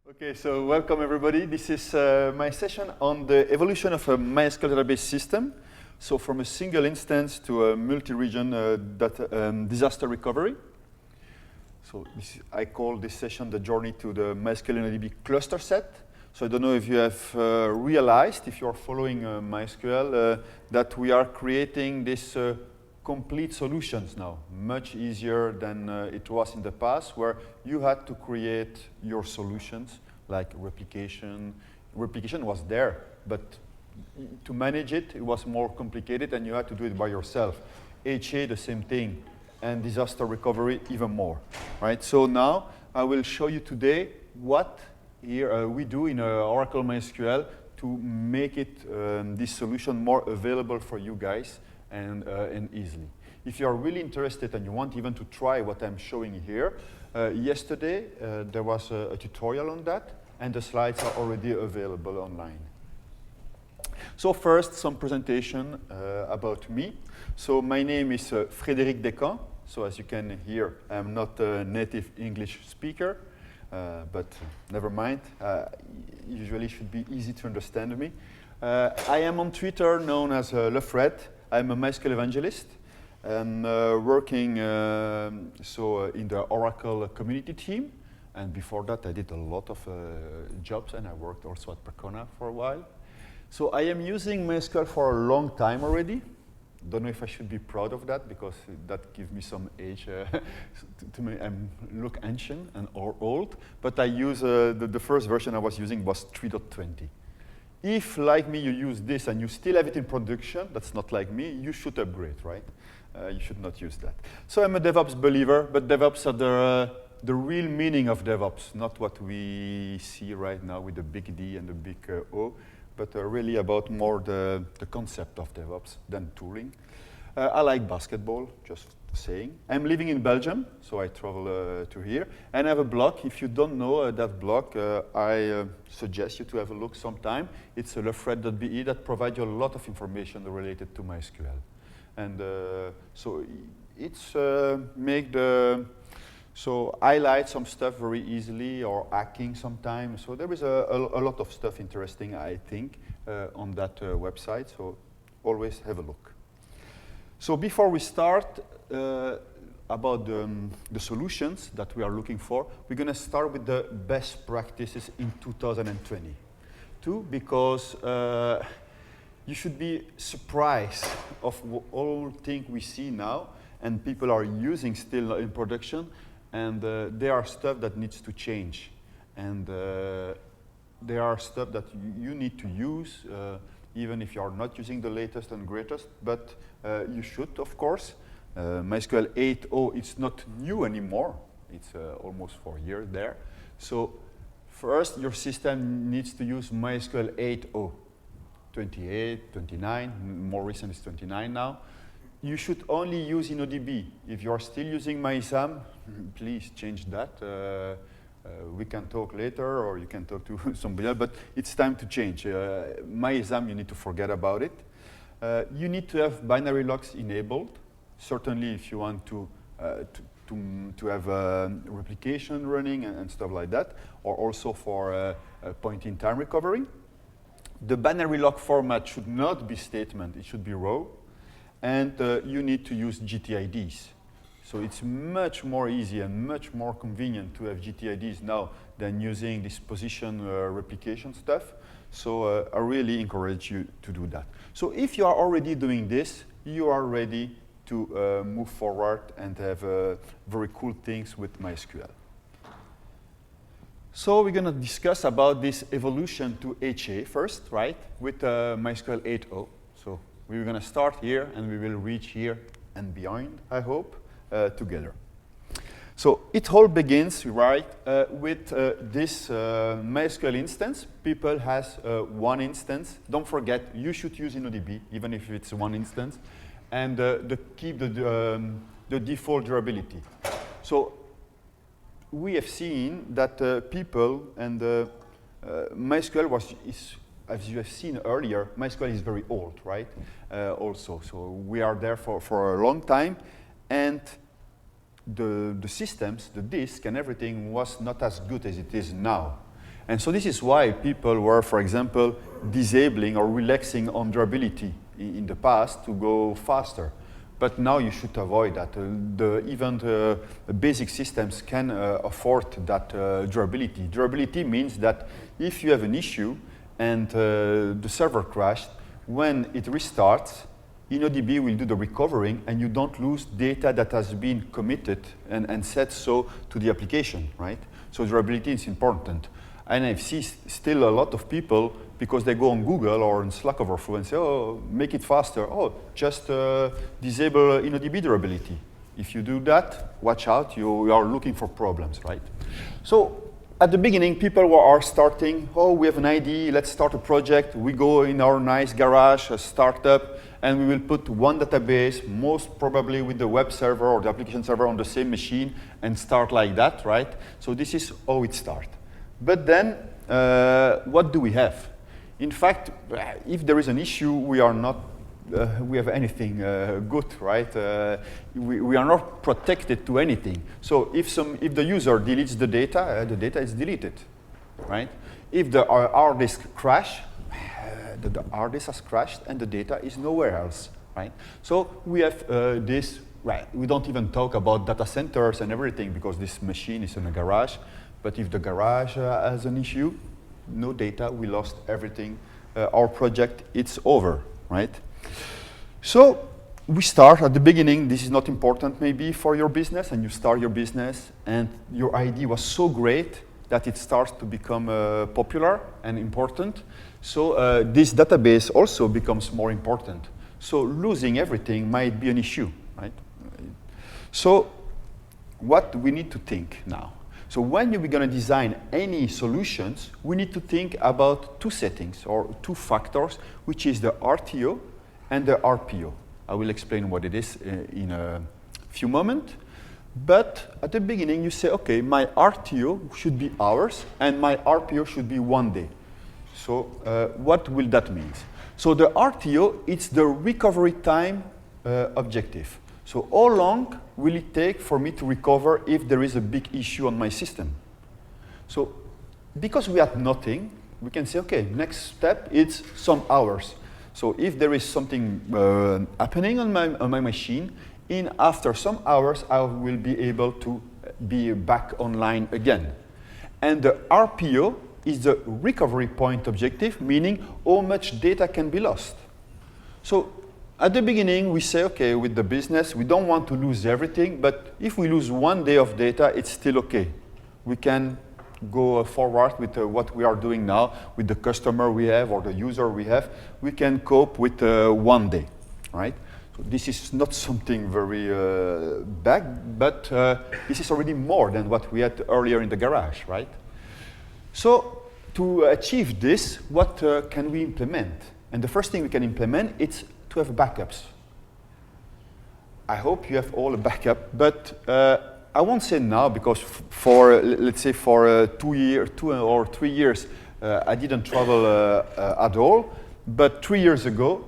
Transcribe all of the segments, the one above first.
Okay, so welcome everybody. This is my session on the evolution of a MySQL database system. So from a single instance to a multi-region disaster recovery. So I call this session the journey to the MySQL InnoDB Cluster set. So I don't know if you have realized, if you're following MySQL, that we are creating this complete solutions now, much easier than it was in the past, where you had to create your solutions, like replication. Replication was there, but to manage it, it was more complicated, and you had to do it by yourself. HA, the same thing, and disaster recovery, even more, right? So now, I will show you today what here we do in Oracle MySQL to make it, this solution more available for you guys, and easily. If you are really interested and you want even to try what I'm showing here, yesterday there was a tutorial on that, and the slides are already available online. So first, some presentation about me. So my name is Frederic Descamps. So as you can hear, I'm not a native English speaker, but never mind. Usually it should be easy to understand me. I am on Twitter known as LeFred. I'm a MySQL evangelist and working in the Oracle community team. And before that, I did a lot of jobs, and I worked also at Percona for a while. So I am using MySQL for a long time already. Don't know if I should be proud of that, because that gives me some age. To me, I look ancient and old. But I use the first version I was using was 3.20. If, like me, you use this and you still have it in production, that's not like me, you should upgrade, right? You should not use that. So I'm a DevOps believer, but DevOps are the real meaning of DevOps, not what we see right now with the big D and the big O, but really about more the concept of DevOps than tooling. I like basketball, just saying. I'm living in Belgium, so I travel to here. And I have a blog. If you don't know that blog, I suggest you to have a look sometime. It's lefred.be that provides you a lot of information related to MySQL. And so it's highlight some stuff very easily, or hacking sometimes. So there is a lot of stuff interesting, I think, on that website. So always have a look. So before we start about the solutions that we are looking for, we're going to start with the best practices in 2022, because you should be surprised of all things we see now, and people are using still in production, and there are stuff that needs to change, and there are stuff that you need to use, even if you are not using the latest and greatest, but you should, of course. MySQL 8.0, it's not new anymore. It's almost 4 years there. So first, your system needs to use MySQL 8.0. 28, 29, more recent is 29 now. You should only use InnoDB. If you are still using MySAM, please change that. We can talk later, or you can talk to somebody else, but it's time to change. MySAM, you need to forget about it. You need to have binary logs enabled, certainly if you want to have replication running and stuff like that, or also for point-in-time recovery. The binary log format should not be statement, it should be row. And you need to use GTIDS. So it's much more easy and much more convenient to have GTIDs now than using this position replication stuff. So I really encourage you to do that. So if you are already doing this, you are ready to move forward and have very cool things with MySQL. So we're going to discuss about this evolution to HA first, right, with MySQL 8.0. So we're going to start here, and we will reach here and beyond, I hope, together. So it all begins, right, with this MySQL instance. People has one instance. Don't forget, you should use InnoDB, even if it's one instance, and keep the default durability. So we have seen that people and MySQL as you have seen earlier, MySQL is very old, right? Also, so we are there for a long time, and the systems, the disk and everything was not as good as it is now. And so this is why people were, for example, disabling or relaxing on durability in the past to go faster. But now you should avoid that. Even the basic systems can afford that durability. Durability means that if you have an issue and the server crashed, when it restarts, InnoDB will do the recovering and you don't lose data that has been committed and set so to the application, right? So durability is important. And I see still a lot of people, because they go on Google or on Slack Overflow and say, oh, make it faster. Oh, just disable InnoDB durability. If you do that, watch out, you are looking for problems, right? So at the beginning, people are starting, oh, we have an idea, let's start a project. We go in our nice garage, a startup, and we will put one database, most probably with the web server or the application server on the same machine, and start like that, right? So this is how it starts. But then, what do we have? In fact, if there is an issue, we are not, we have anything good, right? We are not protected to anything. So if the user deletes the data is deleted, right? If the hard disk crash, the hard disk has crashed and the data is nowhere else, right? So we have this, right? We don't even talk about data centers and everything because this machine is in a garage. But if the garage has an issue, no data, we lost everything. Our project, it's over, right? So we start at the beginning. This is not important maybe for your business, and you start your business, and your idea was so great that it starts to become popular and important. So this database also becomes more important. So losing everything might be an issue, right? So what we need to think now? So when we're going to design any solutions, we need to think about two settings or two factors, which is the RTO and the RPO. I will explain what it is in a few moments. But at the beginning, you say, okay, my RTO should be hours and my RPO should be 1 day. So what will that mean? So the RTO, it's the recovery time objective. So how long will it take for me to recover if there is a big issue on my system? So because we had nothing, we can say, okay, next step is some hours. So if there is something happening on my machine, after some hours, I will be able to be back online again. And the RPO is the recovery point objective, meaning how much data can be lost. So at the beginning, we say, okay, with the business, we don't want to lose everything, but if we lose 1 day of data, it's still okay. We can go forward with what we are doing now, with the customer we have or the user we have. We can cope with 1 day, right? So this is not something very bad, but this is already more than what we had earlier in the garage, right? So to achieve this, what can we implement? And the first thing we can implement is to have backups. I hope you have all a backup, but I won't say now because for, let's say for 2 or 3 years, I didn't travel at all. But 3 years ago,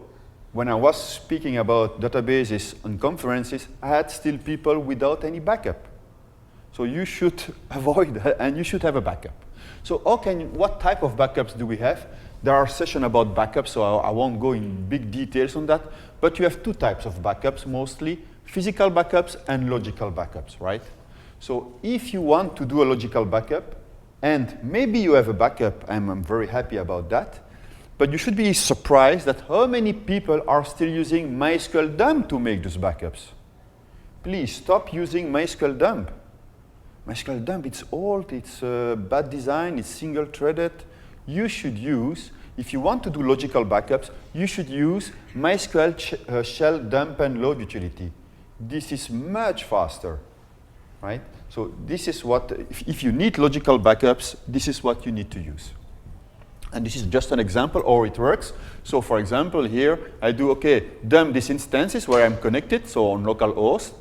when I was speaking about databases on conferences, I had still people without any backup. So you should avoid that and you should have a backup. So what type of backups do we have? There are sessions about backups, so I won't go in big details on that. But you have two types of backups mostly, physical backups and logical backups, right? So if you want to do a logical backup, and maybe you have a backup, I'm very happy about that, but you should be surprised at how many people are still using MySQL dump to make those backups. Please stop using MySQL dump. MySQL dump, it's old, it's bad design, it's single-threaded. You should use, if you want to do logical backups, you should use MySQL shell dump and load utility. This is much faster, right? So this is what, if you need logical backups, this is what you need to use. And this is just an example how it works. So for example, here I do, okay, dump these instances where I'm connected, so on localhost.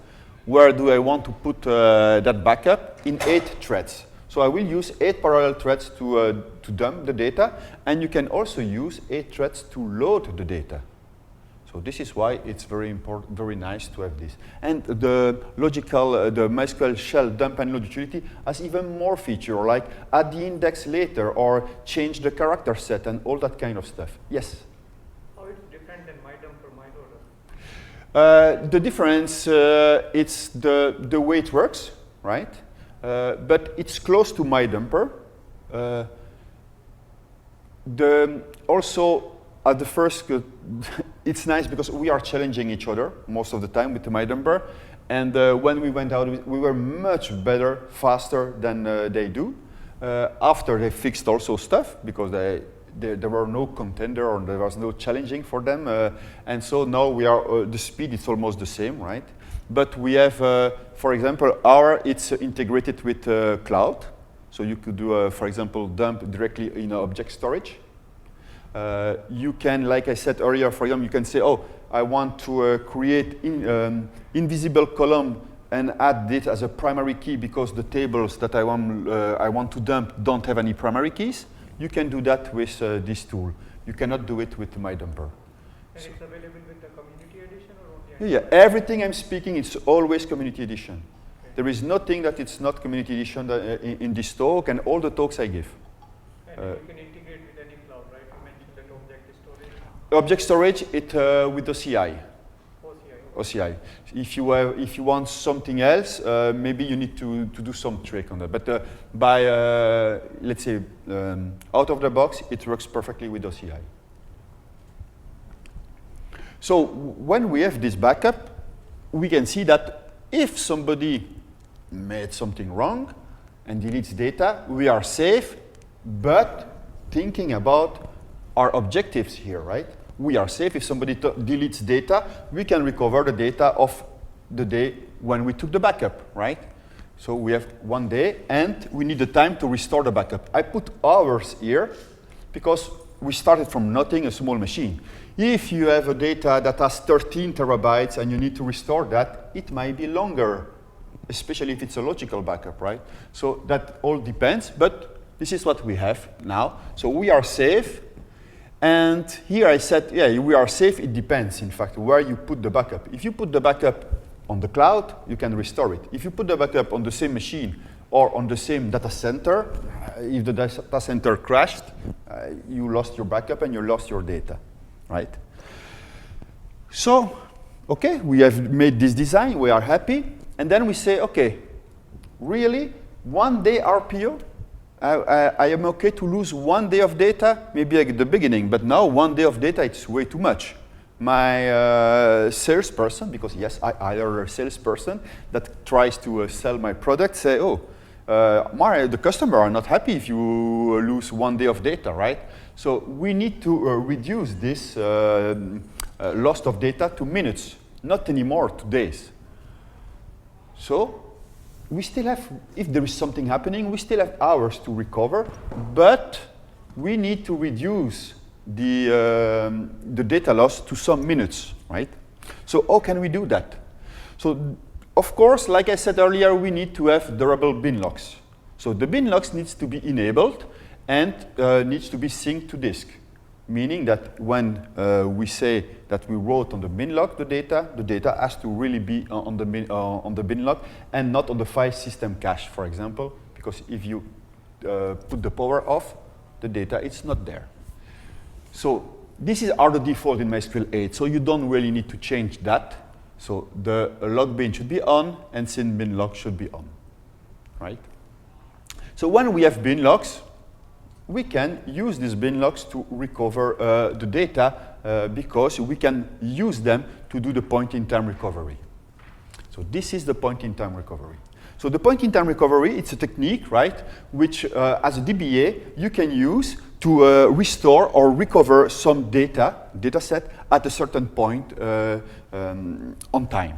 Where do I want to put that backup? In 8 threads. So I will use 8 parallel threads to dump the data, and you can also use 8 threads to load the data. So this is why it's very important, very nice to have this. And the logical, the MySQL shell dump and load utility has even more feature, like add the index later or change the character set and all that kind of stuff. Yes? How it's different than MyDump or MyLoader? The difference, it's the way it works, right? But it's close to MyDumper. Also, at the first, it's nice because we are challenging each other most of the time with the MyDumper. And when we went out, we were much better, faster than they do. After they fixed also stuff, because there were no contender or there was no challenging for them. And so now we are, the speed is almost the same, right? But we have, for example, it's integrated with cloud. So you could do, for example, dump directly in object storage. You can, like I said earlier, for example, you can say, oh, I want to create invisible column and add it as a primary key because the tables that I want to dump don't have any primary keys. You can do that with this tool. You cannot do it with MyDumper. And it's available with the community edition or only? Yeah, everything I'm speaking, it's always community edition. Okay. There is nothing that it's not community edition in this talk and all the talks I give. And you can integrate with any cloud, right? You mentioned that object storage. Object storage, with OCI. OCI. OCI. If you want something else, maybe you need to do some trick on that. But let's say, out of the box, it works perfectly with OCI. So when we have this backup, we can see that if somebody made something wrong and deletes data, we are safe, but thinking about our objectives here, right? We are safe. If somebody deletes data, we can recover the data of the day when we took the backup, right? So we have 1 day, and we need the time to restore the backup. I put hours here because we started from nothing, a small machine. If you have a data that has 13 terabytes and you need to restore that, it might be longer, especially if it's a logical backup, right? So that all depends, but this is what we have now. So we are safe. And here I said, yeah, we are safe. It depends, in fact, where you put the backup. If you put the backup on the cloud, you can restore it. If you put the backup on the same machine or on the same data center, if the data center crashed, you lost your backup and you lost your data, right? So, okay, we have made this design. We are happy. And then we say, okay, really, 1 day RPO? I am okay to lose 1 day of data, maybe at the beginning, but now 1 day of data, it's way too much. My salesperson, because yes, I hire a salesperson that tries to sell my product, say, oh, the customer are not happy if you lose 1 day of data, right? So we need to reduce this loss of data to minutes, not anymore to days. So we still have, if there is something happening, we still have hours to recover, but we need to reduce the data loss to some minutes, right? So how can we do that? So of course, like I said earlier, we need to have durable binlogs. So the binlogs needs to be enabled and needs to be synced to disk, meaning that when we say that we wrote on the binlog the data has to really be on the binlog and not on the file system cache, for example, because if you put the power off, the data is not there. So this is the default in MySQL 8, so you don't really need to change that. So the log bin should be on and syn binlog should be on, right? So when we have binlogs, we can use these binlogs to recover the data because we can use them to do the point-in-time recovery. So this is the point-in-time recovery. So the point-in-time recovery, it's a technique, right, which as a DBA, you can use to restore or recover some data set at a certain point on time.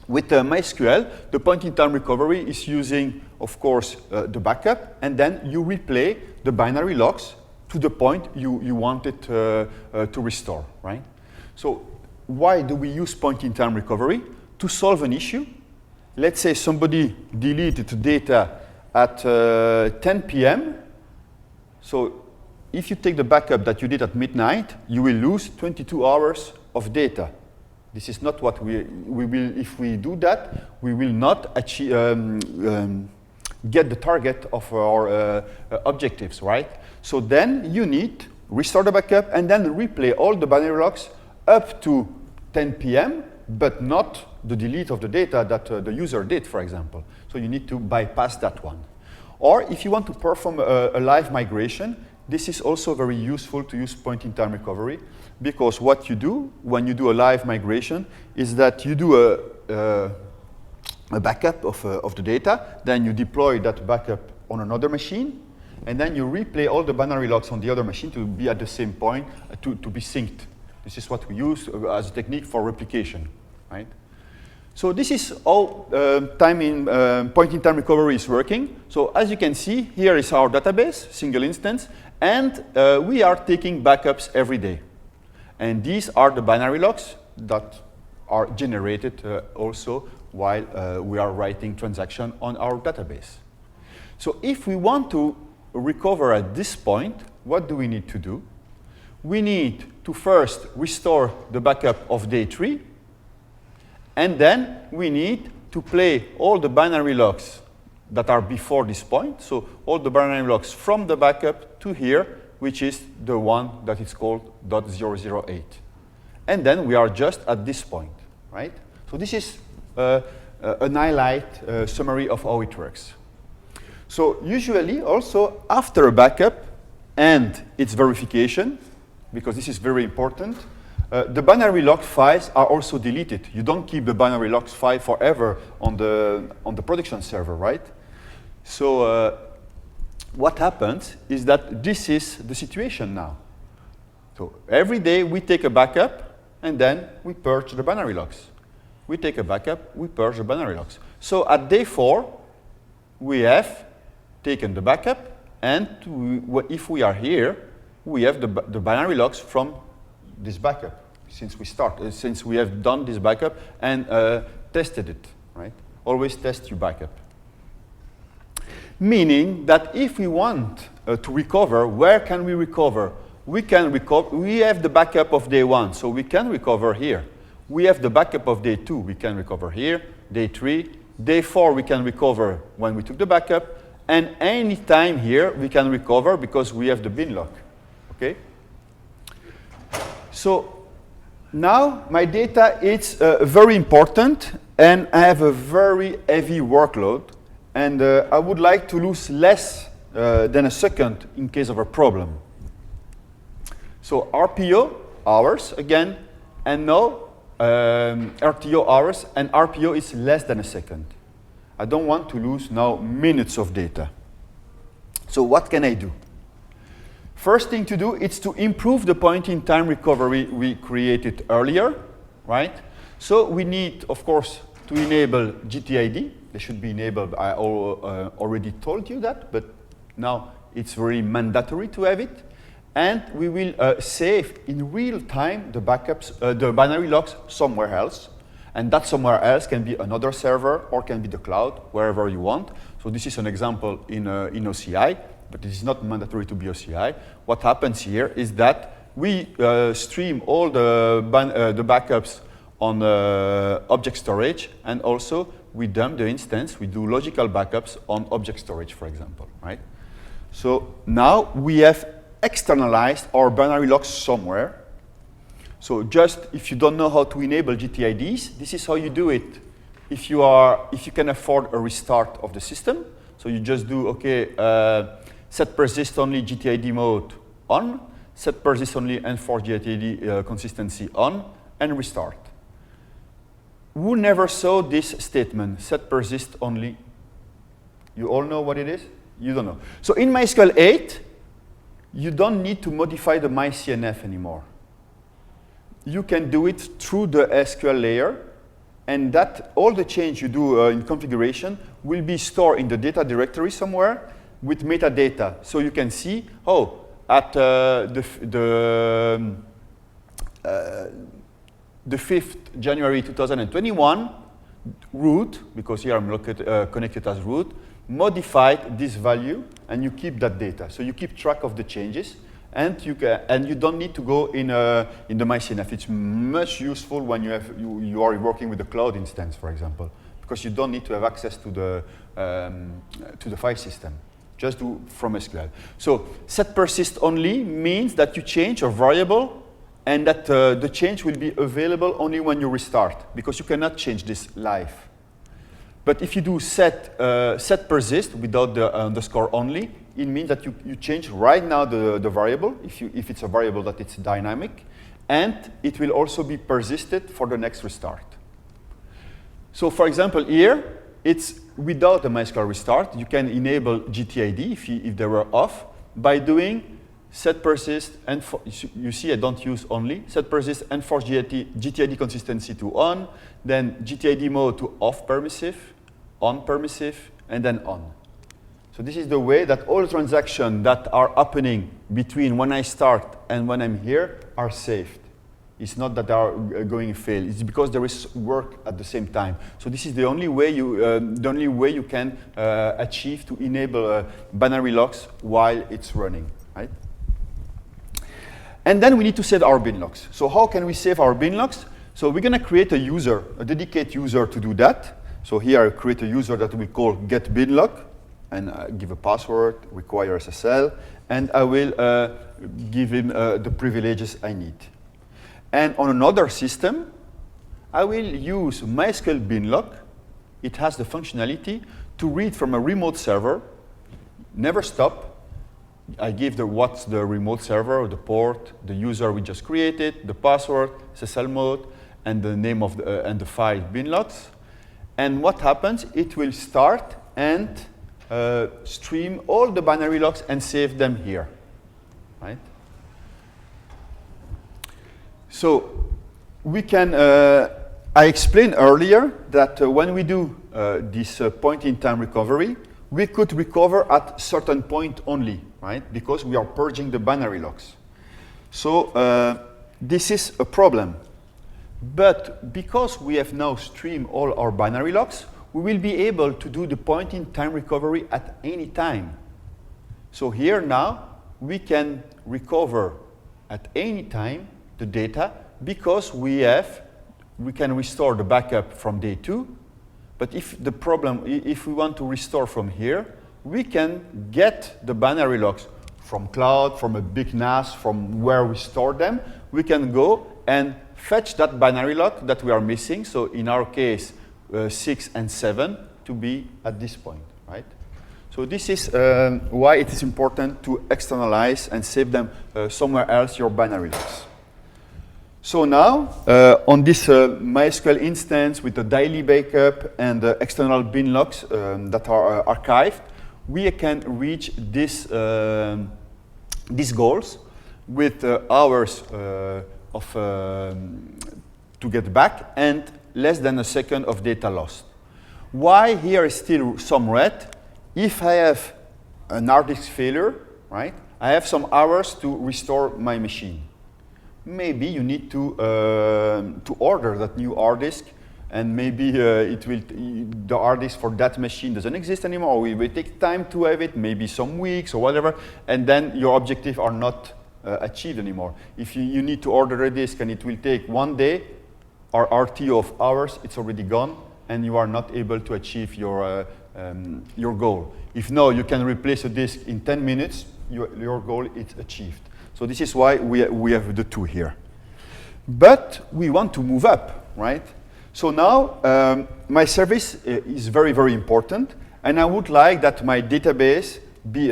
With MySQL, the point-in-time recovery is using, of course, the backup, and then you replay the binary logs to the point you want it to restore, right? So why do we use point-in-time recovery? To solve an issue. Let's say somebody deleted data at 10 p.m. So if you take the backup that you did at midnight, you will lose 22 hours of data. This is not what we will, if we do that, we will not achieve, get the target of our objectives, right? So then you need to restore the backup and then replay all the binary logs up to 10 p.m., but not the delete of the data that the user did, for example. So you need to bypass that one. Or if you want to perform a live migration, this is also very useful to use point-in-time recovery, because what you do when you do a live migration is that you do a backup of the data, then you deploy that backup on another machine, and then you replay all the binary logs on the other machine to be at the same point, to be synced. This is what we use as a technique for replication, right? So this is all point-in-time recovery is working. So as you can see, here is our database, single instance, and we are taking backups every day. And these are the binary logs that are generated also while we are writing transaction on our database. So if we want to recover at this point, what do we need to do? We need to first restore the backup of day 3, and then we need to play all the binary logs that are before this point, so all the binary logs from the backup to here, which is the one that is called .008. And then we are just at this point, right? So this is an highlight summary of how it works. So usually also after a backup and its verification, because this is very important, the binary log files are also deleted. You don't keep the binary logs file forever on the production server, right? So what happens is that this is the situation now. So every day we take a backup and then we purge the binary logs. We take a backup, we purge the binary logs. So at day 4, we have taken the backup, and if we are here, we have the binary logs from this backup since we have done this backup and tested it, right? Always test your backup. Meaning that if we want to recover, where can we recover? We have the backup of day 1, so we can recover here. We have the backup of day 2, we can recover here. Day 3, day 4, we can recover when we took the backup, and any time here we can recover because we have the bin log. Okay? So now my data is very important, and I have a very heavy workload, and I would like to lose less than a second in case of a problem. So RPO, hours again, and now RTO, hours, and RPO is less than a second. I don't want to lose now minutes of data. So what can I do? First thing to do is to improve the point-in-time recovery we created earlier, right? So we need, of course, to enable GTID. They should be enabled. I already told you that, but now it's very mandatory to have it. And we will save in real time the backups, the binary logs somewhere else. And that somewhere else can be another server or can be the cloud, wherever you want. So this is an example in OCI, but it is not mandatory to be OCI. What happens here is that we stream all the backups on object storage, and also we dump the instance. We do logical backups on object storage, for example, right? So now we have externalized our binary logs somewhere. So just if you don't know how to enable GTIDs, this is how you do it. If you can afford a restart of the system, so you just do, okay, set persist only GTID mode on, set persist only and for GTID consistency on, and restart. Who never saw this statement, set persist only? You all know what it is? You don't know. So in MySQL 8, you don't need to modify the myCNF anymore. You can do it through the SQL layer, and that all the change you do in configuration will be stored in the data directory somewhere with metadata. So you can see, oh, at the 5th January 2021, root, because here I'm connected as root, modified this value, and you keep that data. So you keep track of the changes, And you don't need to go in the MyCNF. It's much useful when you are working with a cloud instance, for example, because you don't need to have access to the file system. Just do from SQL. So set persist only means that you change a variable and that the change will be available only when you restart, because you cannot change this live. But if you do set persist without the underscore only, it means that you change right now the variable, if it's a variable that it's dynamic, and it will also be persisted for the next restart. So for example, here, it's without a MySQL restart. You can enable GTID if they were off by doing set persist and you see I don't use only set persist and force GTID consistency to on, then GTID mode to off permissive, on permissive, and then on. So this is the way that all transactions that are happening between when I start and when I'm here are saved. It's not that they are going to fail. It's because there is work at the same time. So this is the only way you can achieve to enable binary logs while it's running, right? And then we need to save our bin logs. So how can we save our bin logs? So we're going to create a user, a dedicated user to do that. So here I create a user that we call get bin log, and give a password, require SSL, and I will give him the privileges I need. And on another system, I will use MySQL binlog. It has the functionality to read from a remote server, never stop. I give what's the remote server, the port, the user we just created, the password, SSL mode, and the name of and the file binlogs. And what happens? It will start and stream all the binary logs and save them here, right? So we can, I explained earlier that when we do this point-in-time recovery, we could recover at certain point only, right? Because we are purging the binary logs. So this is a problem. But because we have now streamed all our binary logs, we will be able to do the point-in-time recovery at any time. So here now, we can recover at any time the data because we can restore the backup from day 2. But if we want to restore from here, we can get the binary logs from cloud, from a big NAS, from where we store them. We can go and fetch that binary log that we are missing. So in our case, 6 and 7 to be at this point, right? So this is why it is important to externalize and save them somewhere else, your binary logs. So now, on this MySQL instance with the daily backup and the external bin logs that are archived, we can reach these goals with hours to get back and less than a second of data lost. Why here is still some red? If I have an hard disk failure, right, I have some hours to restore my machine. Maybe you need to order that new hard disk, and maybe the hard disk for that machine doesn't exist anymore, or it will take time to have it, maybe some weeks or whatever, and then your objectives are not achieved anymore. If you need to order a disk and it will take 1 day, or RTO of hours, it's already gone, and you are not able to achieve your goal. If no, you can replace a disk in 10 minutes, your goal is achieved. So this is why we have the 2 here. But we want to move up, right? So now my service is very, very important, and I would like that my database be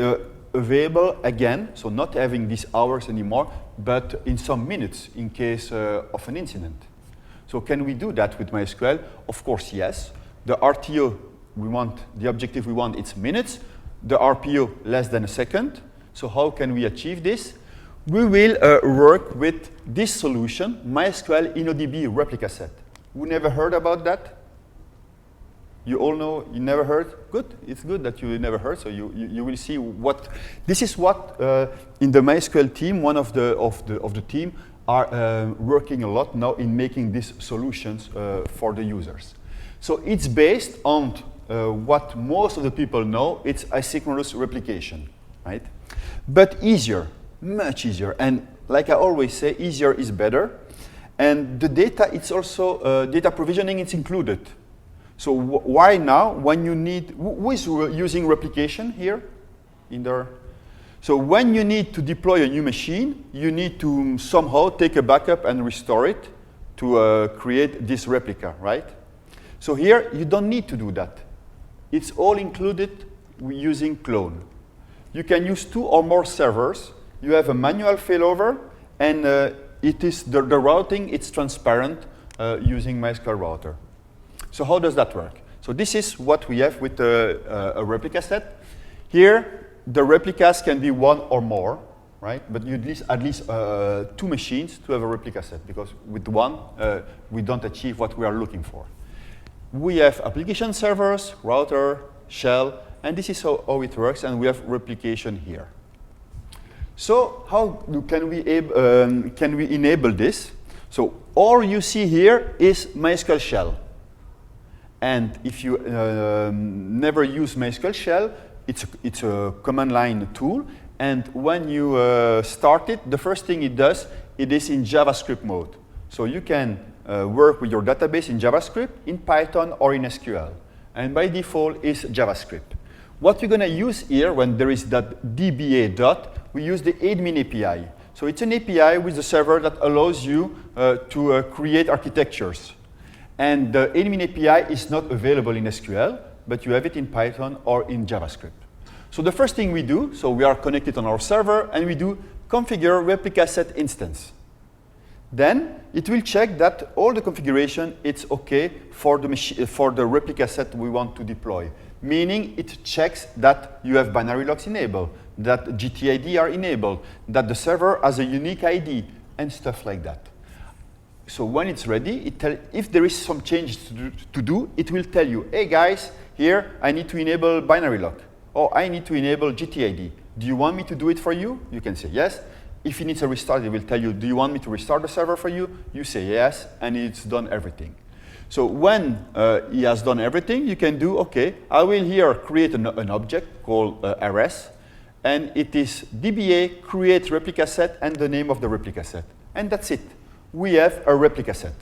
available again, so not having these hours anymore, but in some minutes in case of an incident. So can we do that with MySQL? Of course, yes. The RTO we want, the objective we want, it's minutes. The RPO less than a second. So how can we achieve this? We will work with this solution, MySQL InnoDB ReplicaSet. Who never heard about that? You all know, you never heard? Good, it's good that you never heard, so you will see what, this is what in the MySQL team, one of the team are working a lot now in making these solutions for the users. So it's based on what most of the people know, it's asynchronous replication, right? But easier. much easier. And like I always say, easier is better. And the data, it's also data provisioning, it's included. So why now, when you need, who is using replication here? So when you need to deploy a new machine, you need to somehow take a backup and restore it to create this replica, right? So here, you don't need to do that. It's all included using clone. You can use 2 or more servers. You have a manual failover, and it is the routing, it's transparent using MySQL Router. So how does that work? So this is what we have with a replica set. Here, the replicas can be 1 or more, right? But you need at least 2 machines to have a replica set, because with 1, we don't achieve what we are looking for. We have application servers, router, shell, and this is how it works, and we have replication here. So how can we enable this? So all you see here is MySQL shell. And if you never use MySQL shell, it's a command line tool. And when you start it, the first thing it does, it is in JavaScript mode. So you can work with your database in JavaScript, in Python, or in SQL. And by default is JavaScript. What we're going to use here, when there is that DBA dot, we use the admin API. So it's an API with a server that allows you to create architectures. And the admin API is not available in SQL, but you have it in Python or in JavaScript. So the first thing we do, so we are connected on our server, and we do configure ReplicaSet instance. Then it will check that all the configuration is okay for the ReplicaSet we want to deploy. Meaning it checks that you have binary logs enabled, that GTIDS are enabled, that the server has a unique ID, and stuff like that. So when it's ready, if there is some changes to do, it will tell you, hey guys, here I need to enable binary log, or I need to enable GTIDS. Do you want me to do it for you? You can say yes. If it needs a restart, it will tell you, do you want me to restart the server for you? You say yes, and it's done everything. So when he has done everything, you can do, okay, I will here create an object called rs, and it is DBA create replica set and the name of the replica set. And that's it. We have a replica set.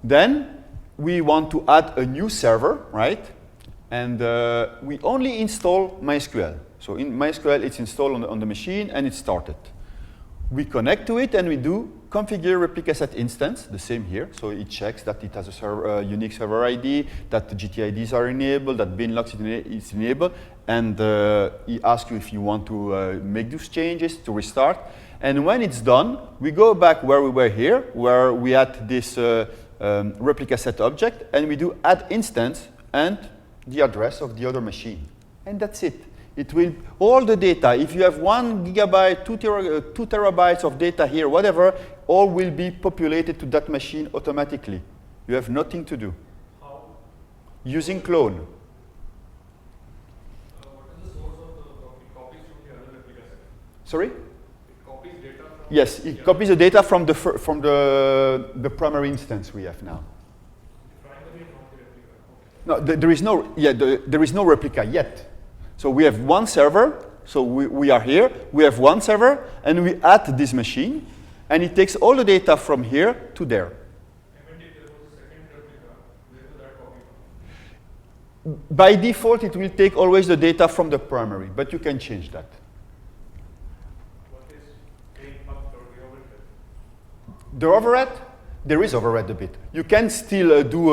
Then we want to add a new server, right? And we only install MySQL. So in MySQL, it's installed on the machine, and it's started. We connect to it, and we do configure ReplicaSet instance, the same here. So it checks that it has a unique server ID, that the GTIDs are enabled, that Binlogs is enabled, and he asks you if you want to make those changes to restart. And when it's done, we go back where we were here, where we had this ReplicaSet object, and we do add instance and the address of the other machine. And that's it. It will, all the data, if you have 1 gigabyte, 2 terabytes of data here, whatever, all will be populated to that machine automatically. You have nothing to do. How? Using clone. What is the source of the copies from the other replica set? Sorry? It copies data from Yes, it copies the data from the primary instance we have now. primary, not the replica. No, there is no replica yet. So we have one server, so we are here, we have one server, and we add this machine, and it takes all the data from here to there. Even if there was a second replica, where will that copy from? By default, it will take always the data from the primary, but you can change that. What is paying up or the overhead? The overhead? There is overhead a bit. You can still do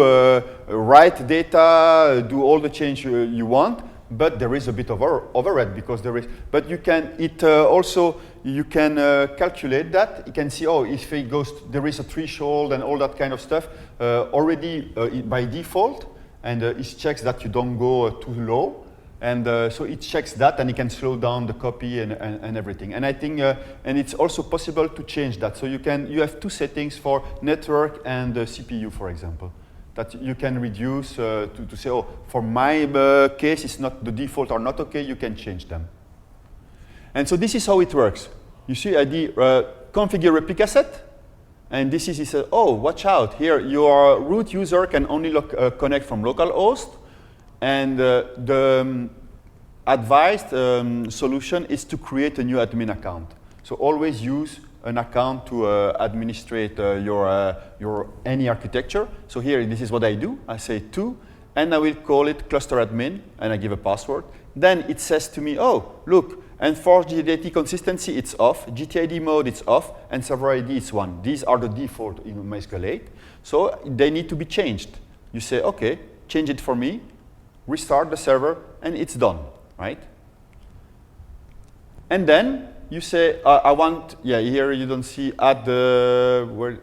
write data, do all the change you want, but there is a bit of overhead because there is. But you can you can calculate that. You can see, oh, if it goes, there is a threshold and all that kind of stuff already by default, and it checks that you don't go too low, and so it checks that, and it can slow down the copy and everything. And I think, and it's also possible to change that. So you have 2 settings for network and CPU, for example, that you can reduce to say, oh, for my case, it's not the default are not okay. You can change them. And so this is how it works. You see, I did configure ReplicaSet, and this is, he said, oh, watch out. Here, your root user can only connect from localhost, and advised solution is to create a new admin account. So always use an account to administrate your any architecture. So here, this is what I do. I say 2, and I will call it cluster admin, and I give a password. Then it says to me, oh, look, and for GTID consistency, it's off. GTID mode, it's off, and server ID is 1. These are the default in MySQL 8. So they need to be changed. You say, okay, change it for me, restart the server, and it's done, right? And then you say, I want, yeah, here you don't see add the,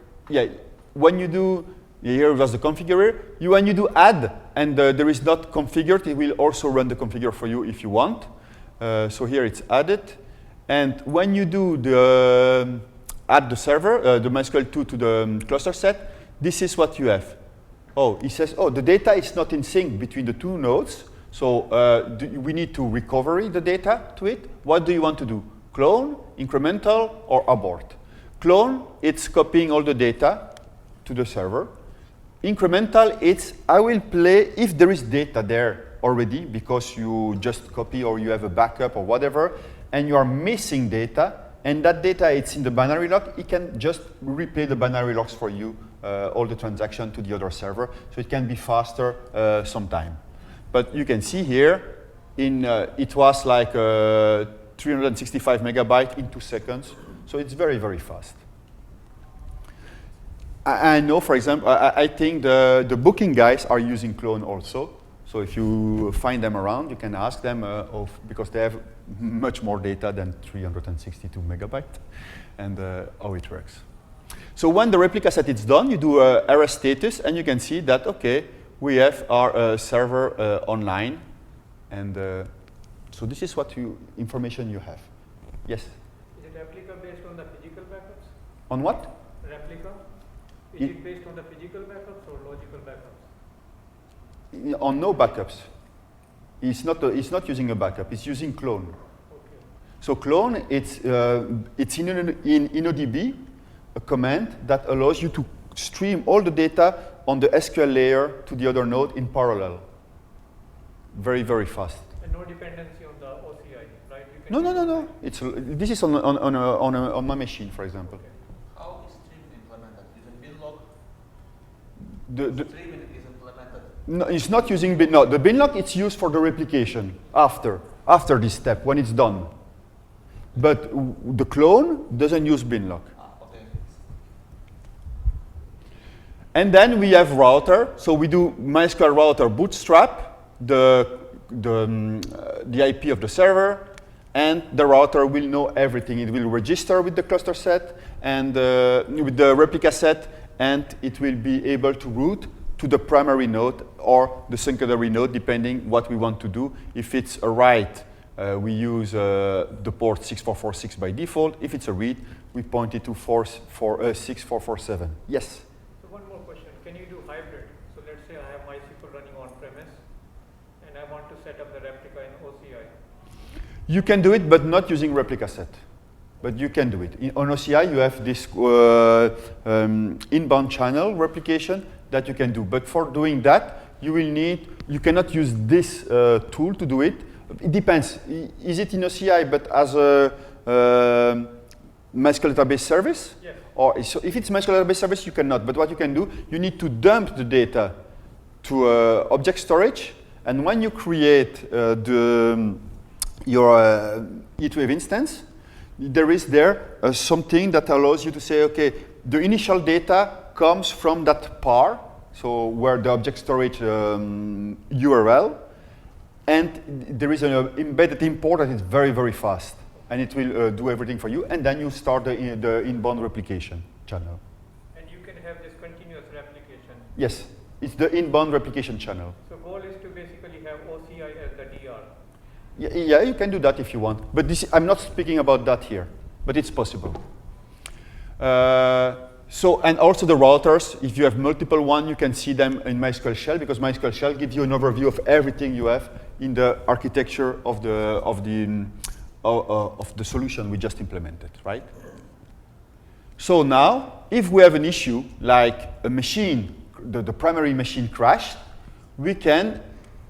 when you do, here was the configurer, when you do add, and there is not configured, it will also run the configure for you if you want. So here it's added. And when you do the add the server, the MySQL 2 to the cluster set, this is what you have. Oh, it says, oh, the data is not in sync between the 2 nodes. So we need to recover the data to it. What do you want to do? Clone, incremental, or abort? Clone, it's copying all the data to the server. Incremental, it's I will play if there is data there already because you just copy or you have a backup or whatever, and you are missing data, and that data it's in the binary log, it can just replay the binary logs for you, all the transaction to the other server, so it can be faster sometime. But you can see here, it was like 365 megabytes in 2 seconds, so it's very, very fast. I know, for example, I think the booking guys are using clone also. So if you find them around, you can ask them, because they have much more data than 362 megabytes, and how it works. So when the replica set is done, you do a error status, and you can see that, okay, we have our server online, and so this is what information you have. Yes? Is it replica based on the physical backups? On what? Replica? Is it based on the physical backups or logical backups? On no backups. It's not using a backup. It's using clone. Okay. So clone, it's in InnoDB, a command that allows you to stream all the data on the SQL layer to the other node in parallel. Very, very fast. And no dependency on the OCI, right? You can no. This is on my machine, for example. Okay. How is streaming implemented? Using binlog? Streaming is implemented. No, it's not using bin. No, the binlog it's used for the replication after this step when it's done. But the clone doesn't use binlog. Okay. And then we have router. So we do MySQL router bootstrap the IP of the server, and the router will know everything. It will register with the cluster set and with the replica set, and it will be able to route to the primary node or the secondary node, depending what we want to do. If it's a write, we use the port 6446 by default. If it's a read, we point it to 6447. Yes? So one more question. Can you do hybrid? So let's say I have MySQL running on-premise, and I want to set up the replica in OCI. You can do it, but not using ReplicaSet. But you can do it. On OCI, you have this inbound channel replication that you can do. But for doing that, you cannot use this tool to do it. It depends. Is it in OCI, but as a MySQL database service? Yes. Or so if it's MySQL database service, you cannot. But what you can do, you need to dump the data to object storage. And when you create your E2F instance, there is something that allows you to say, okay, the initial data comes from that par, so where the object storage URL, and there is an embedded import that is very, very fast, and it will do everything for you, and then you start the inbound replication channel. And you can have this continuous replication. Yes, it's the inbound replication channel. So goal is to basically have OCI as the DR. Yeah, you can do that if you want. But I'm not speaking about that here, but it's possible. And also the routers, if you have multiple ones, you can see them in MySQL Shell, because MySQL Shell gives you an overview of everything you have in the architecture of the solution we just implemented, right? So now, if we have an issue like a machine, the primary machine crashed, we can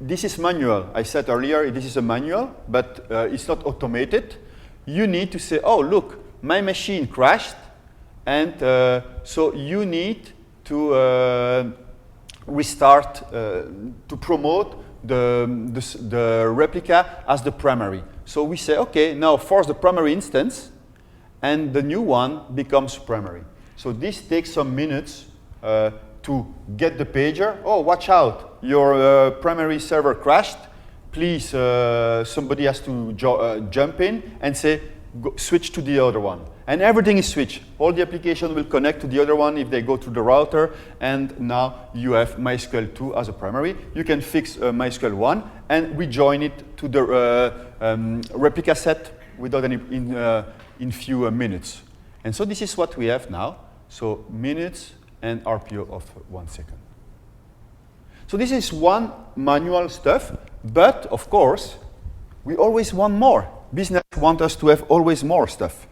this is manual. I said earlier, this is a manual, but it's not automated. You need to say, oh, look, my machine crashed, and so you need to restart, to promote the replica as the primary. So we say, okay, now force the primary instance, and the new one becomes primary. So this takes some minutes to get the pager. Oh, watch out, your primary server crashed. Please, somebody has to jump in and say, switch to the other one. And everything is switched. All the application will connect to the other one if they go through the router, and now you have MySQL 2 as a primary. You can fix MySQL 1 and rejoin it to the replica set without any in few minutes. And so this is what we have now. So minutes and RPO of 1 second. So this is one manual stuff, but of course, we always want more. Business wants us to have always more stuff.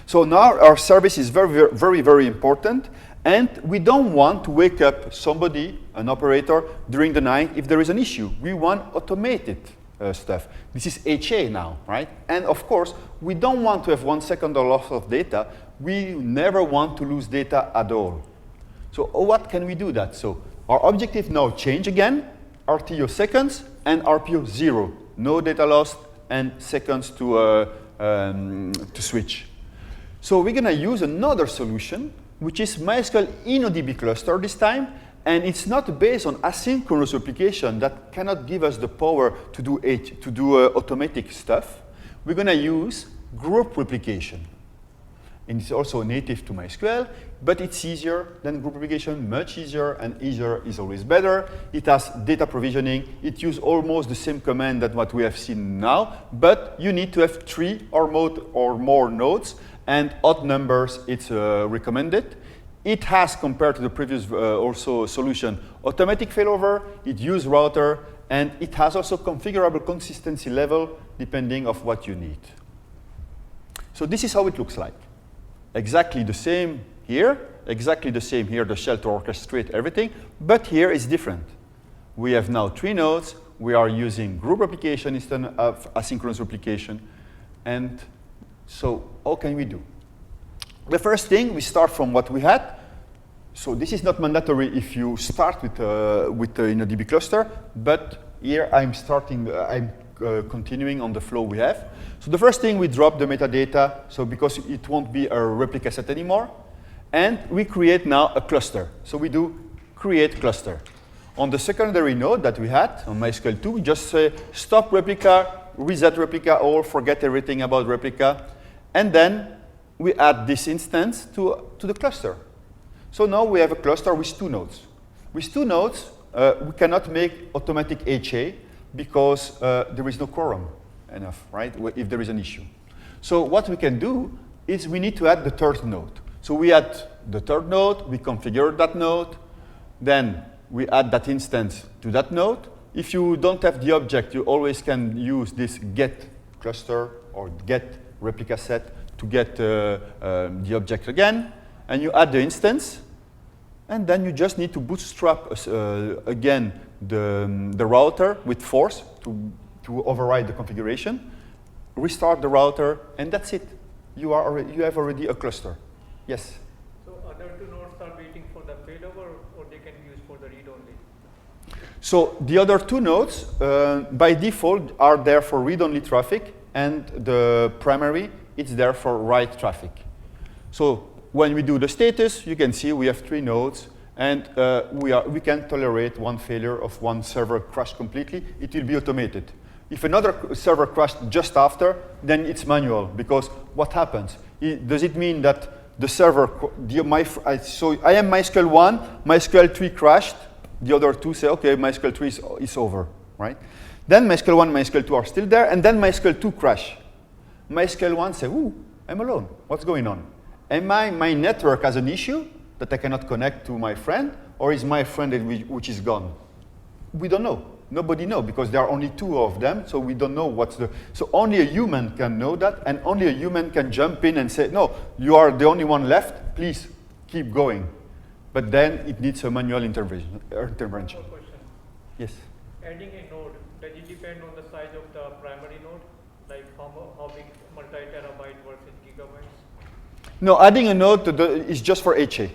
So now our service is very, very, very important, and we don't want to wake up somebody, an operator, during the night if there is an issue. We want automated stuff. This is HA now, right? And of course, we don't want to have 1 second of loss of data. We never want to lose data at all. So what can we do that? So our objective now change again, RTO seconds and RPO 0. No data lost and seconds to switch. So we're going to use another solution, which is MySQL InnoDB Cluster this time, and it's not based on asynchronous replication that cannot give us the power to do automatic stuff. We're going to use group replication. And it's also native to MySQL, but it's easier than group replication, much easier, and easier is always better. It has data provisioning. It uses almost the same command that what we have seen now, but you need to have 3 or more nodes, and odd numbers, it's recommended. It has, compared to the previous also solution, automatic failover, it uses router, and it has also configurable consistency level depending on what you need. So this is how it looks like. Exactly the same here, the shell to orchestrate everything, but here it's different. We have now 3 nodes. We are using group replication instead of asynchronous replication. And so how can we do? The first thing, we start from what we had. So this is not mandatory if you start with the InnoDB cluster, but here I'm continuing on the flow we have. So the first thing, we drop the metadata, so because it won't be a replica set anymore, and we create now a cluster. So we do create cluster. On the secondary node that we had on MySQL 2, we just say stop replica, reset replica, or forget everything about replica, and then we add this instance to the cluster. So now we have a cluster with 2 nodes. With 2 nodes, we cannot make automatic HA because there is no quorum enough, right, if there is an issue. So what we can do is we need to add the 3rd node. So we add the 3rd node, we configure that node, then we add that instance to that node. If you don't have the object, you always can use this get cluster or get replica set to get the object again, and you add the instance, and then you just need to bootstrap again the router with force to override the configuration, restart the router, and that's it. You have already a cluster. Yes? So other 2 nodes are waiting for the failover, or they can be used for the read-only? So the other 2 nodes, by default, are there for read-only traffic, and the primary, it's there for write traffic. So when we do the status, you can see we have 3 nodes, and we can tolerate 1 failure of 1 server crash completely. It will be automated. If another server crashed just after, then it's manual, because what happens? Does it mean that the server, so I am MySQL 1, MySQL 3 crashed, the other 2 say, okay, MySQL 3 is over, right? Then MySQL 1, MySQL 2 are still there, and then MySQL 2 crash. MySQL 1 say, ooh, I'm alone, what's going on? My network has an issue that I cannot connect to my friend, or is my friend which is gone? We don't know. Nobody knows, because there are only 2 of them, so we don't know so only a human can know that, and only a human can jump in and say, no, you are the only one left, please keep going. But then it needs a manual intervention. One more question. Yes? adding a node, does it depend on the size of the primary node? Like how big multi-terabyte versus gigabytes? No, adding a node is just for HA.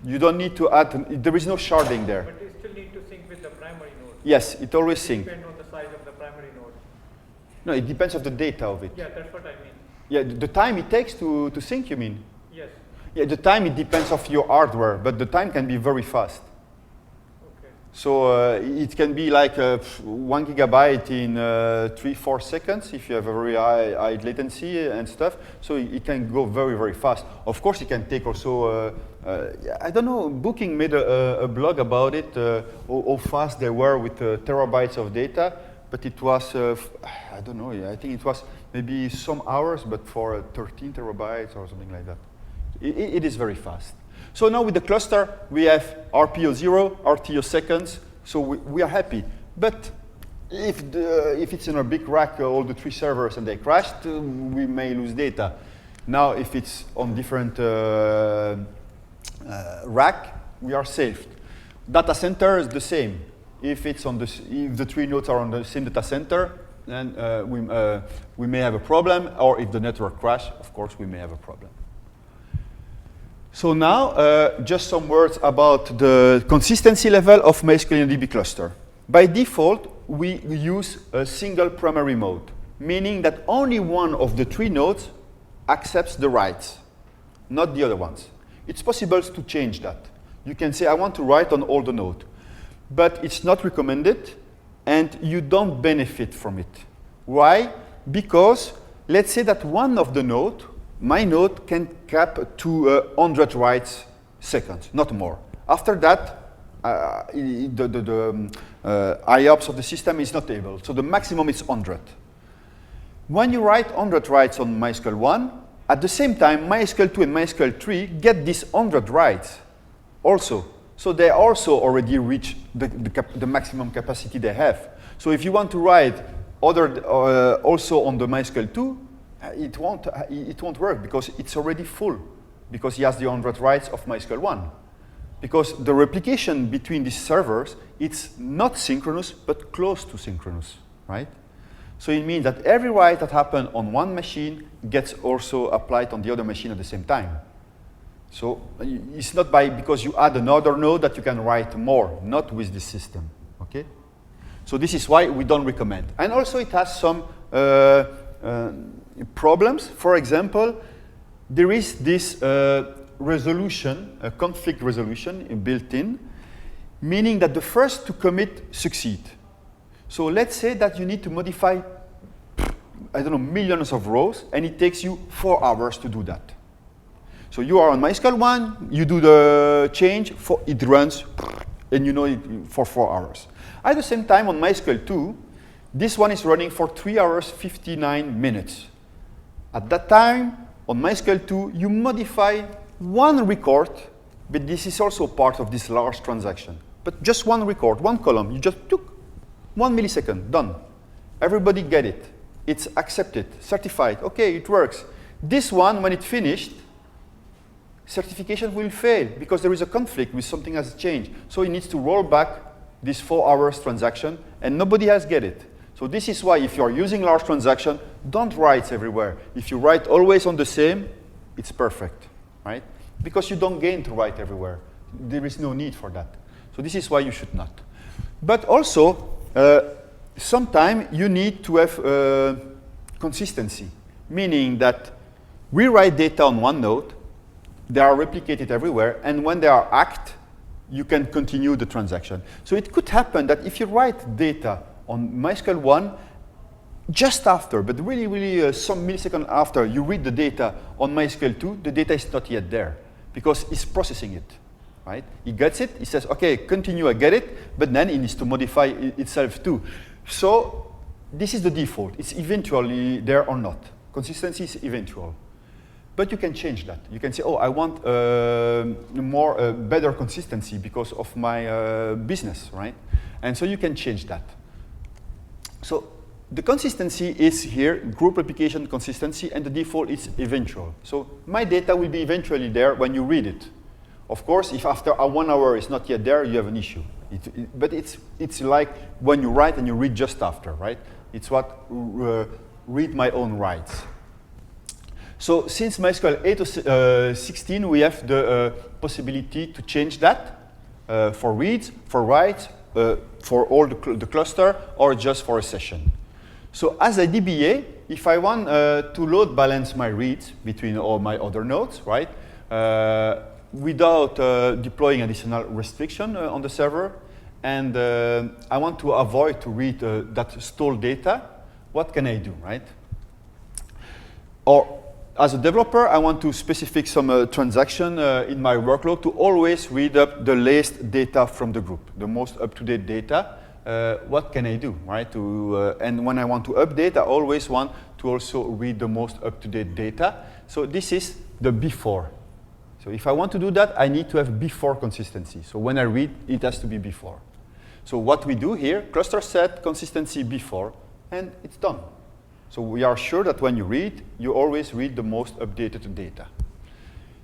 You don't need to add, there is no sharding there. But you still need to sync with the primary node. Yes, it always It syncs. depends on the size of the primary node. No, it depends on the data of it. Yeah, that's what I mean. Yeah, the time it takes to sync, you mean? Yes. Yeah, the time, it depends of your hardware, but the time can be very fast. Okay. So it can be like 1 gigabyte in 3-4 seconds if you have a very high latency and stuff. So it can go very, very fast. Of course, it can take also, I don't know, Booking made a blog about it, how fast they were with terabytes of data, but it was, I don't know, I think it was maybe some hours, but for 13 terabytes or something like that. It is very fast. So now with the cluster, we have RPO 0, RTO seconds, so we are happy. But if it's in a big rack, all the 3 servers and they crashed, we may lose data. Now if it's on different rack, we are saved. Data center is the same. If it's on if the 3 nodes are on the same data center, then we may have a problem, or if the network crash, of course, we may have a problem. So now, just some words about the consistency level of MySQL InnoDB cluster. By default, we use a single primary mode, meaning that only one of the 3 nodes accepts the writes, not the other ones. It's possible to change that. You can say, I want to write on all the nodes, but it's not recommended, and you don't benefit from it. Why? Because let's say that one of the nodes, my node, can cap to 100 writes seconds, not more. After that, the IOPS of the system is not able, so the maximum is 100. When you write 100 writes on MySQL 1, at the same time, MySQL 2 and MySQL 3 get these 100 writes also. So they also already reach the maximum capacity they have. So if you want to write also on the MySQL 2, it won't work because it's already full, because he has the 100 writes of MySQL 1. Because the replication between these servers, it's not synchronous, but close to synchronous, right? So it means that every write that happens on one machine gets also applied on the other machine at the same time. So it's not because you add another node that you can write more, not with this system, okay? So this is why we don't recommend. And also it has some problems. For example, there is this resolution, a conflict resolution built in, meaning that the first to commit succeed. So let's say that you need to modify, I don't know, millions of rows, and it takes you 4 hours to do that. So you are on MySQL 1, you do the change, it runs, and you know it for 4 hours. At the same time, on MySQL 2, this one is running for 3 hours, 59 minutes. At that time, on MySQL 2, you modify one record, but this is also part of this large transaction. But just one record, one column, you just took 1 millisecond, done. Everybody get it. It's accepted, certified. Okay, it works. This one, when it finished, certification will fail because there is a conflict with something has changed. So it needs to roll back this 4 hours transaction, and nobody has get it. So this is why if you're using large transaction, don't write everywhere. If you write always on the same, it's perfect, right? Because you don't gain to write everywhere. There is no need for that. So this is why you should not. But also, sometimes you need to have consistency, meaning that we write data on one node, they are replicated everywhere, and when they are hacked, you can continue the transaction. So it could happen that if you write data on MySQL 1, just after, but really some millisecond after you read the data on MySQL 2, the data is not yet there because it's processing it, right? He gets it, he says, okay, continue, I get it, but then it needs to modify itself too. So this is the default. It's eventually there or not. Consistency is eventual. But you can change that. You can say, oh, I want better consistency because of my business, right? And so you can change that. So the consistency is here, group replication consistency, and the default is eventual. So my data will be eventually there when you read it. Of course, if after 1 hour it's not yet there, you have an issue. But it's like when you write and you read just after, right? It's what read my own writes. So since MySQL 8.16, we have the possibility to change that for reads, for writes, for all the cluster, or just for a session. So as a DBA, if I want to load balance my reads between all my other nodes, right, without deploying additional restriction on the server, and I want to avoid to read that stalled data, what can I do, right? Or as a developer, I want to specify some transaction in my workload to always read up the latest data from the group, the most up-to-date data. What can I do, right? And when I want to update, I always want to also read the most up-to-date data. So this is the before. So if I want to do that, I need to have before consistency. So when I read, it has to be before. So what we do here, cluster set consistency before, and it's done. So we are sure that when you read, you always read the most updated data.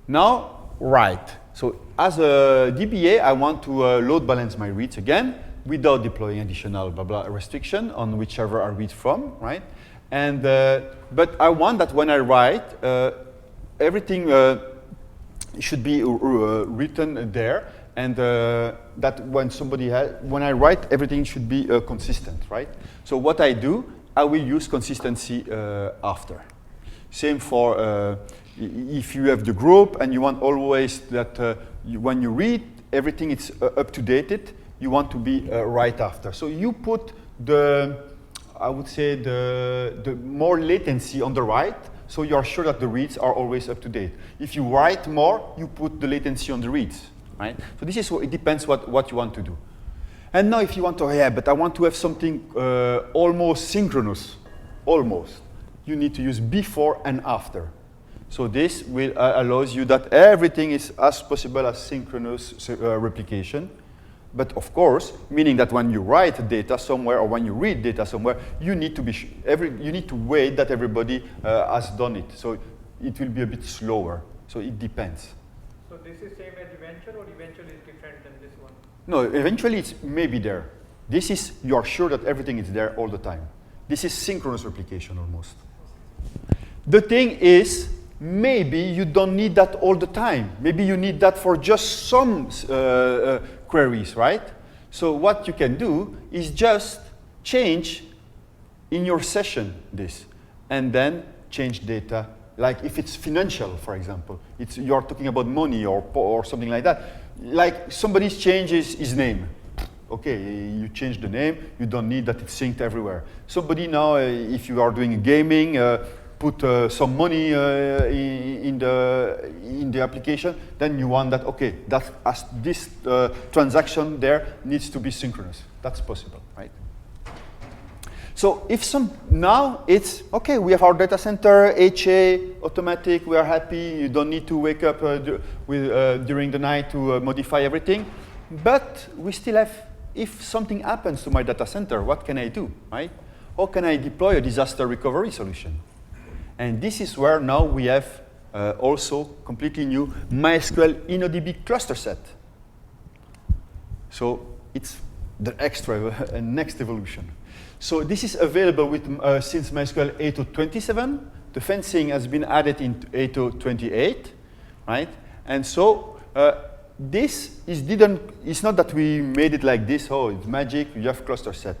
Now, write. So as a DBA, I want to load balance my reads again without deploying additional blah blah restriction on whichever I read from, right? And but I want that when I write, everything should be written there, and that when I write, everything should be consistent, right? So what I do, I will use consistency after. Same for if you have the group and you want always that when you read, everything is up to date, you want to be right after. So you put I would say the more latency on the write, so you are sure that the reads are always up to date. If you write more, you put the latency on the reads, right? So this is it depends what you want to do. And now if you want to, but I want to have something almost synchronous, almost, you need to use before and after. So this will allows you that everything is as possible as synchronous replication. But of course, meaning that when you write data somewhere or when you read data somewhere, you need to you need to wait that everybody has done it. So it will be a bit slower. So it depends. So this is same as eventual, or eventual is different than this one? No, eventually it's maybe there. This is, you are sure that everything is there all the time. This is synchronous replication almost. The thing is, maybe you don't need that all the time. Maybe you need that for just some queries, right? So what you can do is just change in your session this, and then change data. Like if it's financial, for example, you're talking about money or something like that. Like somebody changes his name. Okay, you change the name, you don't need that it's synced everywhere. Somebody now, if you are doing gaming, put some money in the application, then you want that, okay, this transaction there needs to be synchronous. That's possible, right? So if now it's, okay, we have our data center, HA, automatic, we are happy, you don't need to wake up during the night to modify everything, but we still have, if something happens to my data center, what can I do, right? How can I deploy a disaster recovery solution? And this is where now we have also completely new MySQL InnoDB Cluster set. So it's the next evolution. So this is available with since MySQL 8.27. The fencing has been added in 8.28, right? And so this it's not that we made it like this. Oh, it's magic. You have cluster set.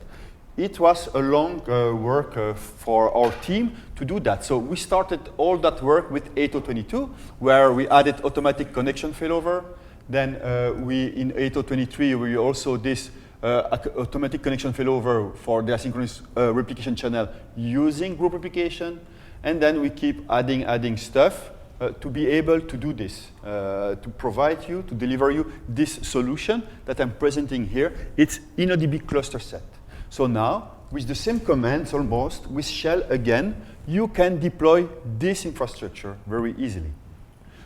It was a long work for our team to do that. So we started all that work with 8.22, where we added automatic connection failover. Then in 8.23, we also this automatic connection failover for the asynchronous replication channel using group replication. And then we keep adding stuff to be able to do this, to provide you, to deliver you this solution that I'm presenting here. It's InnoDB Cluster set. So now, with the same commands almost, with shell again, you can deploy this infrastructure very easily.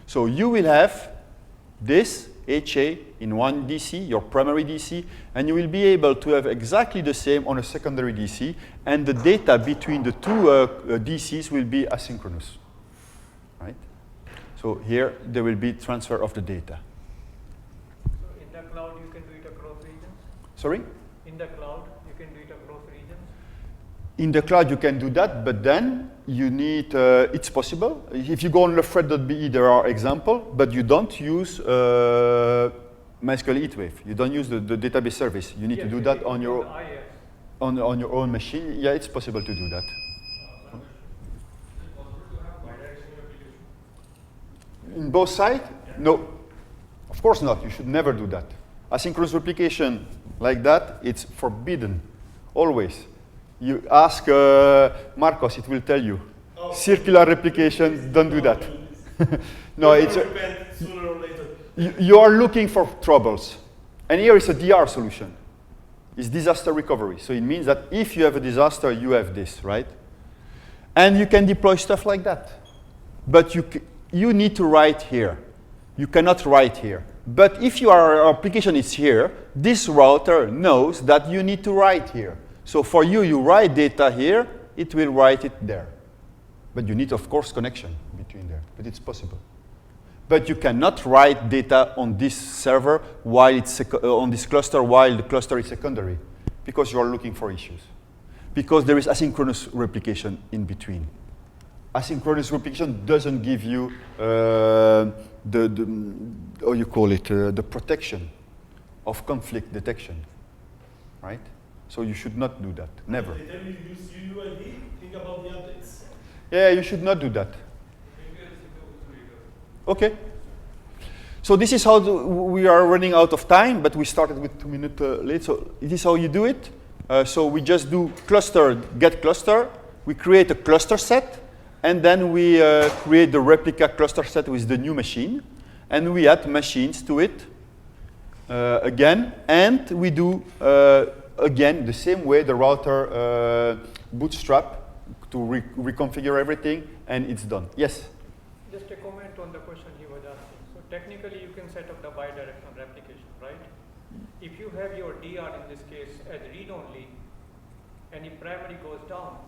So you will have this HA in one DC, your primary DC, and you will be able to have exactly the same on a secondary DC, and the data between the two DCs will be asynchronous, right? So here, there will be transfer of the data. So in the cloud, you can do it across regions? Sorry? In the cloud, you can do it across regions? In the cloud, you can do that, but then you need, it's possible. If you go on lefred.be, there are examples, but you don't use MySQL HeatWave. You don't use the database service. You need to do that on your, on your own machine. Yeah, it's possible to do that. In both sides? No. Of course not. You should never do that. Asynchronous replication like that, it's forbidden. Always. You ask Marcos, it will tell you. Oh. Circular replication, don't do that. No, it's sooner or later. You are looking for troubles. And here is a DR solution. It's disaster recovery. So it means that if you have a disaster, you have this, right? And you can deploy stuff like that. But you need to write here. You cannot write here. But if your application is here, this router knows that you need to write here. So for you, you write data here, it will write it there. But you need, of course, connection between there. But it's possible. But you cannot write data on this server while it's on this cluster while the cluster is secondary, because you are looking for issues. Because there is asynchronous replication in between. Asynchronous replication doesn't give you the protection of conflict detection, right? So you should not do that, never. Every time you use Youwill, think about the updates. Yeah, you should not do that. Okay. So this is how we are running out of time, but we started with 2 minutes late. So this is how you do it. So we just do cluster, get cluster. We create a cluster set, and then we create the replica cluster set with the new machine, and we add machines to it again, and we do again the same way the router bootstrap to reconfigure everything, and it's done. Yes? Just a comment on the question he was asking. So technically, you can set up the bidirectional replication, right? If you have your DR in this case as read-only, and if primary goes down,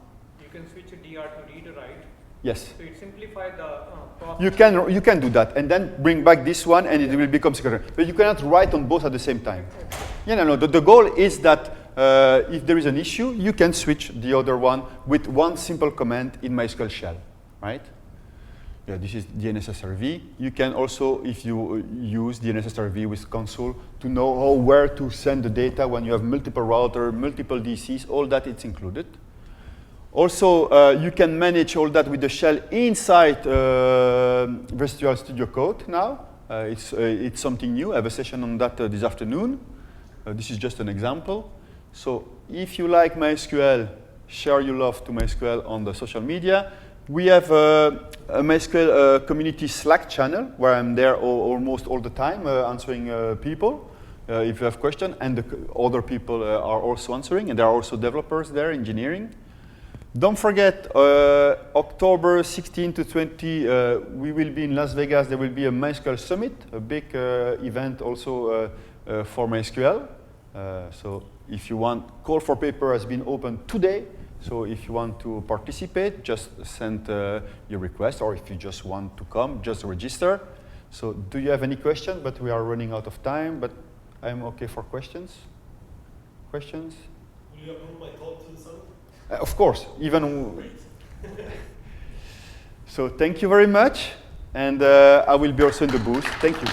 you can switch a DR to read-write. Yes. So it simplifies the process. You can do that, and then bring back this one, and it will become secondary. But you cannot write on both at the same time. Yeah, no. The goal is that if there is an issue, you can switch the other one with one simple command in MySQL shell, right? Yeah, this is DNSSRV. You can also, if you use DNSSRV with console, to know where to send the data when you have multiple routers, multiple DCs, all that it's included. Also, you can manage all that with the shell inside Visual Studio Code now. It's something new. I have a session on that this afternoon. This is just an example. So if you like MySQL, share your love to MySQL on the social media. We have a MySQL community Slack channel where I'm there almost all the time answering people if you have questions, and the other people are also answering, and there are also developers there, engineering. Don't forget, October 16 to 20, we will be in Las Vegas. There will be a MySQL Summit, a big event also for MySQL. So if you want, call for paper has been opened today. So if you want to participate, just send your request, or if you just want to come, just register. So do you have any questions? But we are running out of time, but I'm okay for questions. Questions? Will you approve my talk to the summit? Of course, even. So thank you very much, and I will be also in the booth. Thank you.